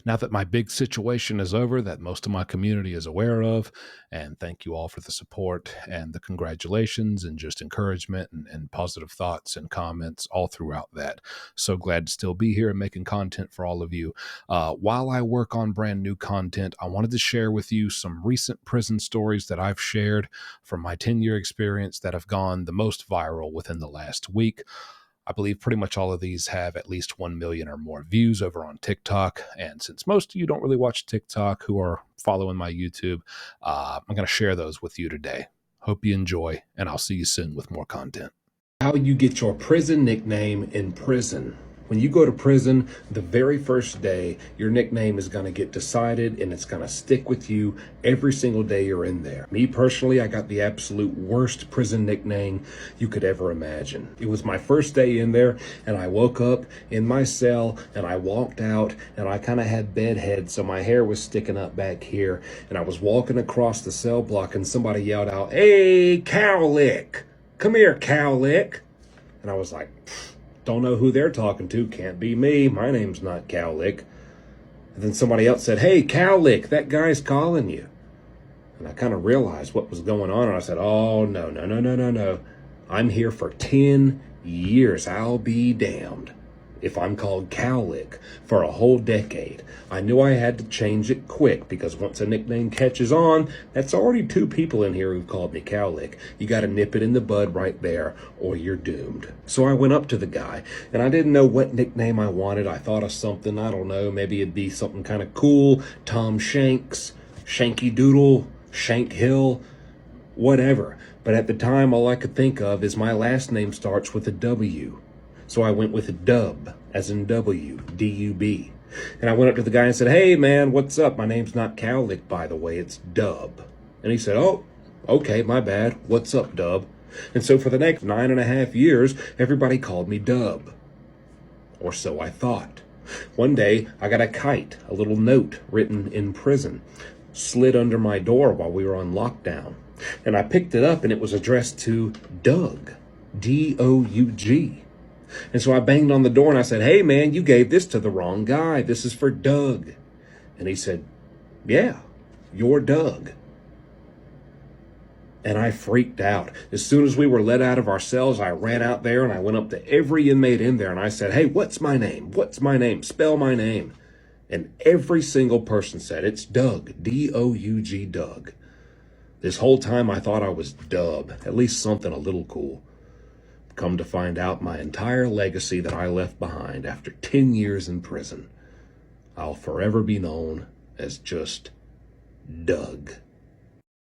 Now that my big situation is over, that most of my community is aware of, and thank you all for the support and the congratulations and just encouragement and positive thoughts and comments all throughout that. So glad to still be here and making content for all of you. While I work on brand new content, I wanted to share with you some recent prison stories that I've shared from my 10-year experience that have gone the most viral within the last week. I believe pretty much all of these have at least 1 million or more views over on TikTok. And since most of you don't really watch TikTok who are following my YouTube, I'm going to share those with you today. Hope you enjoy, and I'll see you soon with more content. How you get your prison nickname in prison. When you go to prison, the very first day, your nickname is going to get decided and it's going to stick with you every single day you're in there. Me personally, I got the absolute worst prison nickname you could ever imagine. It was my first day in there and I woke up in my cell and I walked out and I kind of had bedhead, so my hair was sticking up back here, and I was walking across the cell block and somebody yelled out, "Hey, Cowlick! Come here, Cowlick!" And I was like, don't know who they're talking to. Can't be me. My name's not Cowlick. And then somebody else said, "Hey, Cowlick, that guy's calling you." And I kind of realized what was going on. And I said, "Oh, no, no, no, no, no, no. I'm here for 10 years. I'll be damned if I'm called Cowlick for a whole decade." I knew I had to change it quick, because once a nickname catches on, that's already 2 people in here who've called me Cowlick. You got to nip it in the bud right there or you're doomed. So I went up to the guy and I didn't know what nickname I wanted. I thought of something, I don't know, maybe it'd be something kind of cool. Tom Shanks, Shanky Doodle, Shank Hill, whatever. But at the time, all I could think of is my last name starts with a W. So I went with a Dub, as in W, D-U-B. And I went up to the guy and said, "Hey, man, what's up? My name's not Cowlick, by the way. It's Dub." And he said, "Oh, okay, my bad. What's up, Dub?" And so for the next 9.5 years, everybody called me Dub. Or so I thought. One day, I got a kite, a little note written in prison, slid under my door while we were on lockdown. And I picked it up and it was addressed to Doug, D-O-U-G. And so I banged on the door and I said, "Hey, man, you gave this to the wrong guy. This is for Doug." And he said, "Yeah, you're Doug." And I freaked out. As soon as we were let out of our cells, I ran out there and I went up to every inmate in there and I said, "Hey, what's my name? What's my name? Spell my name." And every single person said, "It's Doug, D-O-U-G, Doug." This whole time I thought I was Dub, at least something a little cool. Come to find out, my entire legacy that I left behind after 10 years in prison, I'll forever be known as just Doug.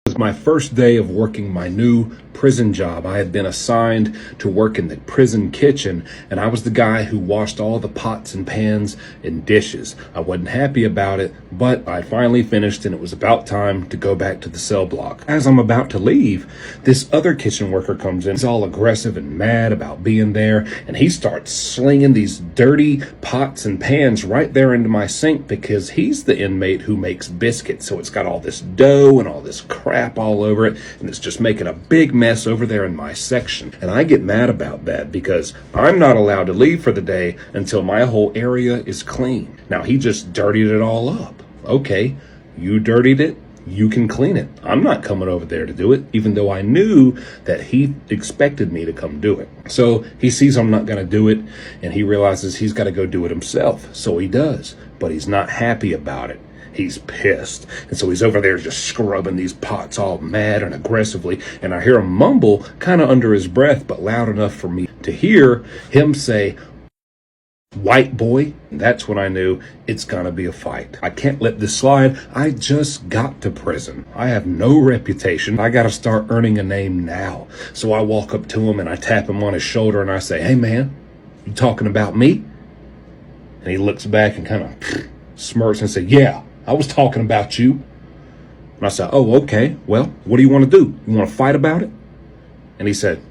It was my first day of working my new prison job. I had been assigned to work in the prison kitchen, and I was the guy who washed all the pots and pans and dishes. I wasn't happy about it, but I finally finished, and it was about time to go back to the cell block. As I'm about to leave, this other kitchen worker comes in. He's all aggressive and mad about being there, and he starts slinging these dirty pots and pans right there into my sink, because he's the inmate who makes biscuits, so it's got all this dough and all this crap all over it, and it's just making a big mess over there in my section. And I get mad about that because I'm not allowed to leave for the day until my whole area is clean. Now, he just dirtied it all up. Okay, you dirtied it, you can clean it. I'm not coming over there to do it, even though I knew that he expected me to come do it. So he sees I'm not going to do it, and he realizes he's got to go do it himself. So he does, but he's not happy about it. He's pissed. And so he's over there just scrubbing these pots all mad and aggressively. And I hear him mumble kind of under his breath, but loud enough for me to hear him say, "White boy." And that's when I knew it's gonna be a fight. I can't let this slide. I just got to prison. I have no reputation. I gotta start earning a name now. So I walk up to him and I tap him on his shoulder and I say, "Hey man, you talking about me?" And he looks back and kind of smirks and said, "Yeah, I was talking about you." And I said, "Oh, okay. Well, what do you want to do? You want to fight about it?" And he said,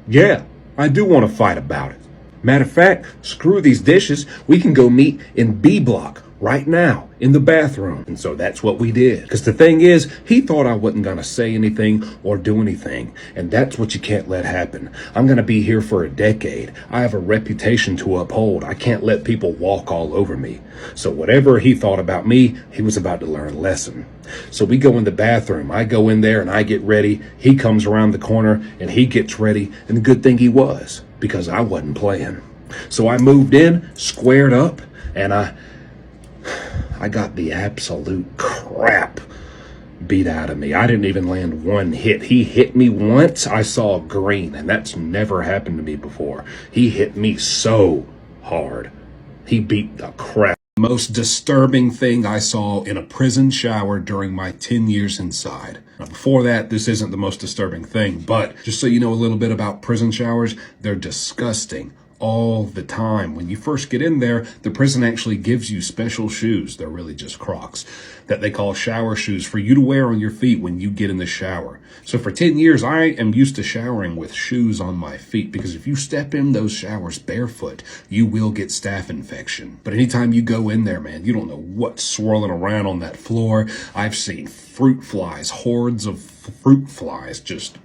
"Yeah, I do want to fight about it. Matter of fact, screw these dishes. We can go meet in B block right now in the bathroom. And so that's what we did. Because the thing is, he thought I wasn't going to say anything or do anything. And that's what you can't let happen. I'm going to be here for a decade. I have a reputation to uphold. I can't let people walk all over me. So whatever he thought about me, he was about to learn a lesson. So we go in the bathroom. I go in there and I get ready. He comes around the corner and he gets ready. And the good thing he was, because I wasn't playing. So I moved in, squared up, and I got the absolute crap beat out of me. I didn't even land one hit. He hit me once. I saw green, and that's never happened to me before. He hit me so hard. He beat the crap. Most disturbing thing I saw in a prison shower during my 10 years inside. Now, before that, this isn't the most disturbing thing, but just so you know a little bit about prison showers, they're disgusting. All the time. When you first get in there, the prison actually gives you special shoes. They're really just Crocs that they call shower shoes for you to wear on your feet when you get in the shower. So for 10 years, I am used to showering with shoes on my feet because if you step in those showers barefoot, you will get staph infection. But anytime you go in there, man, you don't know what's swirling around on that floor. I've seen fruit flies, hordes of fruit flies just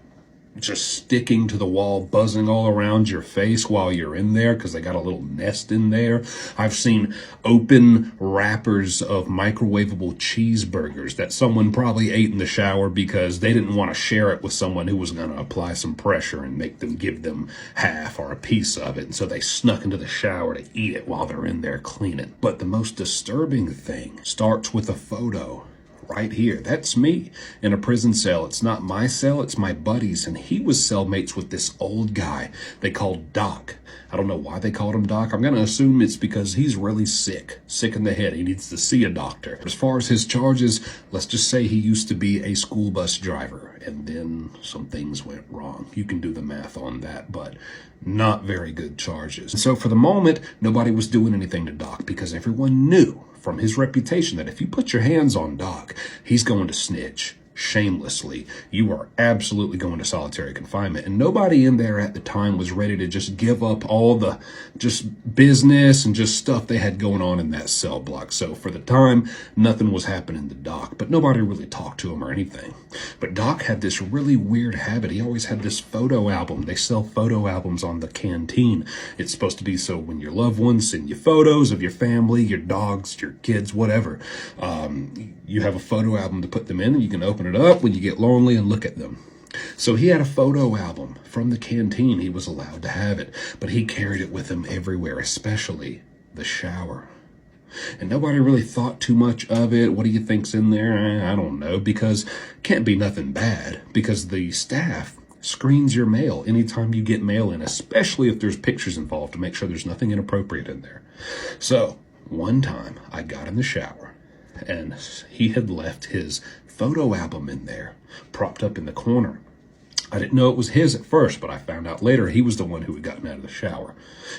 sticking to the wall, buzzing all around your face while you're in there because they got a little nest in there. I've seen open wrappers of microwavable cheeseburgers that someone probably ate in the shower because they didn't want to share it with someone who was going to apply some pressure and make them give them half or a piece of it. And so they snuck into the shower to eat it while they're in there cleaning. But the most disturbing thing starts with a photo. Right here. That's me in a prison cell. It's not my cell, it's my buddy's. And he was cellmates with this old guy they called Doc. I don't know why they called him Doc. I'm going to assume it's because he's really sick in the head. He needs to see a doctor. As far as his charges, let's just say he used to be a school bus driver. And then some things went wrong. You can do the math on that, but not very good charges. And so for the moment, nobody was doing anything to Doc because everyone knew from his reputation that if you put your hands on Doc, he's going to snitch shamelessly. You are absolutely going to solitary confinement. And nobody in there at the time was ready to just give up all the just business and just stuff they had going on in that cell block. So for the time, nothing was happening to Doc, but nobody really talked to him or anything. But Doc had this really weird habit. He always had this photo album. They sell photo albums on the canteen. It's supposed to be so when your loved ones send you photos of your family, your dogs, your kids, whatever, you have a photo album to put them in and you can open it up when you get lonely and look at them. So he had a photo album from the canteen. He was allowed to have it, but he carried it with him everywhere, especially the shower. And nobody really thought too much of it. What do you think's in there? I don't know, because it can't be nothing bad because the staff screens your mail anytime you get mail in, especially if there's pictures involved to make sure there's nothing inappropriate in there. So one time I got in the shower and he had left his photo album in there, propped up in the corner. I didn't know it was his at first, but I found out later he was the one who had gotten out of the shower.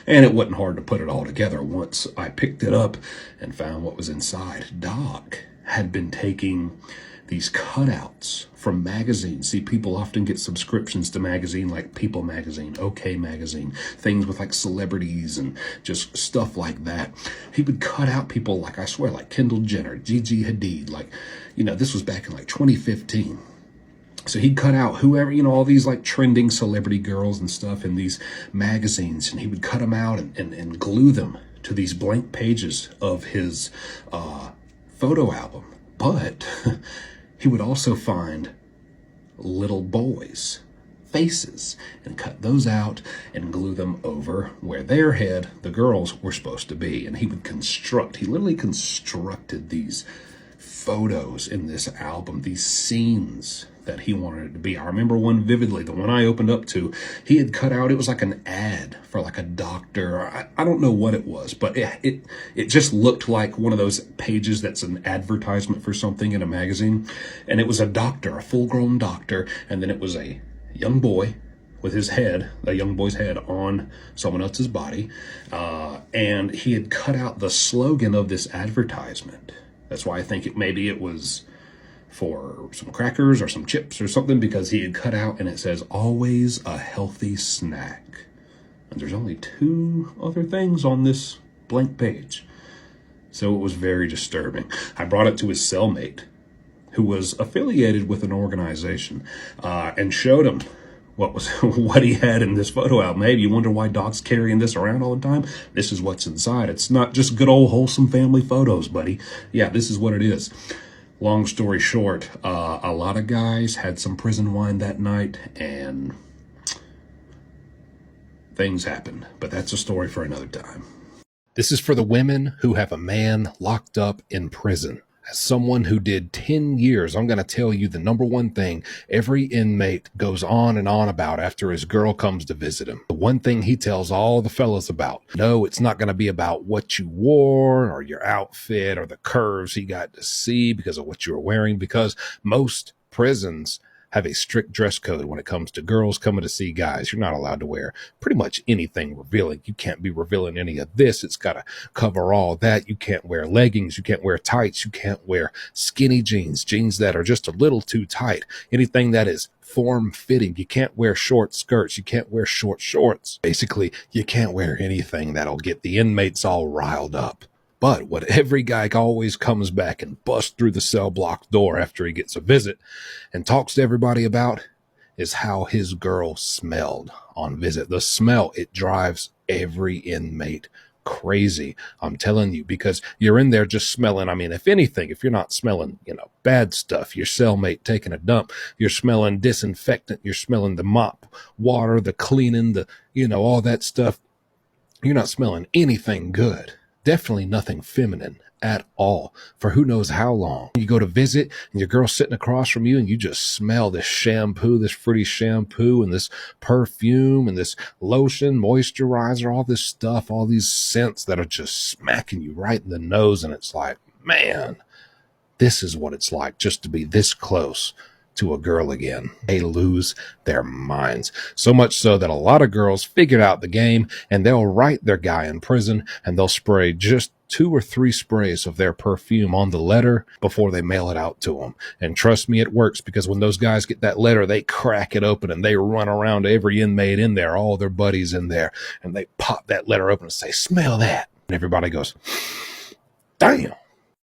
And it wasn't hard to put it all together once I picked it up and found what was inside. Doc had been taking these cutouts from magazines. See, people often get subscriptions to magazine like People Magazine, OK Magazine, things with like celebrities and just stuff like that. He would cut out people like, I swear, like Kendall Jenner, Gigi Hadid, like, this was back in like 2015. So he'd cut out whoever, all these like trending celebrity girls and stuff in these magazines, and he would cut them out and glue them to these blank pages of his photo album. But he would also find little boys' faces and cut those out and glue them over where their head, the girls, were supposed to be. And he literally constructed these photos in this album, these scenes that he wanted it to be. I remember one vividly, the one I opened up to, he had cut out, it was like an ad for like a doctor. I don't know what it was, but it just looked like one of those pages that's an advertisement for something in a magazine. And it was a doctor, a full-grown doctor, and then it was a young boy with his head, a young boy's head on someone else's body. And he had cut out the slogan of this advertisement. That's why I think maybe it was for some crackers or some chips or something, because he had cut out and it says, always a healthy snack. And there's only two other things on this blank page. So it was very disturbing. I brought it to his cellmate, who was affiliated with an organization, and showed him what he had in this photo album. Hey, you wonder why Doc's carrying this around all the time? This is what's inside. It's not just good old wholesome family photos, buddy. Yeah, this is what it is. Long story short, a lot of guys had some prison wine that night, and things happened. But that's a story for another time. This is for the women who have a man locked up in prison. As someone who did 10 years, I'm going to tell you the number one thing every inmate goes on and on about after his girl comes to visit him. The one thing he tells all the fellas about. No, it's not going to be about what you wore or your outfit or the curves he got to see because of what you were wearing, because most prisons have a strict dress code when it comes to girls coming to see guys. You're not allowed to wear pretty much anything revealing. You can't be revealing any of this. It's got to cover all that. You can't wear leggings. You can't wear tights. You can't wear skinny jeans, jeans that are just a little too tight. Anything that is form-fitting. You can't wear short skirts. You can't wear short shorts. Basically, you can't wear anything that'll get the inmates all riled up. But what every guy always comes back and busts through the cell block door after he gets a visit and talks to everybody about is how his girl smelled on visit. The smell, it drives every inmate crazy. I'm telling you, because you're in there just smelling. I mean, if anything, if you're not smelling, bad stuff, your cellmate taking a dump, you're smelling disinfectant, you're smelling the mop water, the cleaning, all that stuff. You're not smelling anything good. Definitely nothing feminine at all for who knows how long. You go to visit and your girl's sitting across from you and you just smell this shampoo, this fruity shampoo and this perfume and this lotion, moisturizer, all this stuff, all these scents that are just smacking you right in the nose. And it's like, man, this is what it's like just to be this close to a girl again. They lose their minds. So much so that a lot of girls figured out the game and they'll write their guy in prison and they'll spray just 2 or 3 sprays of their perfume on the letter before they mail it out to them. And trust me, it works, because when those guys get that letter, they crack it open and they run around to every inmate in there, all their buddies in there, and they pop that letter open and say, smell that. And everybody goes, damn.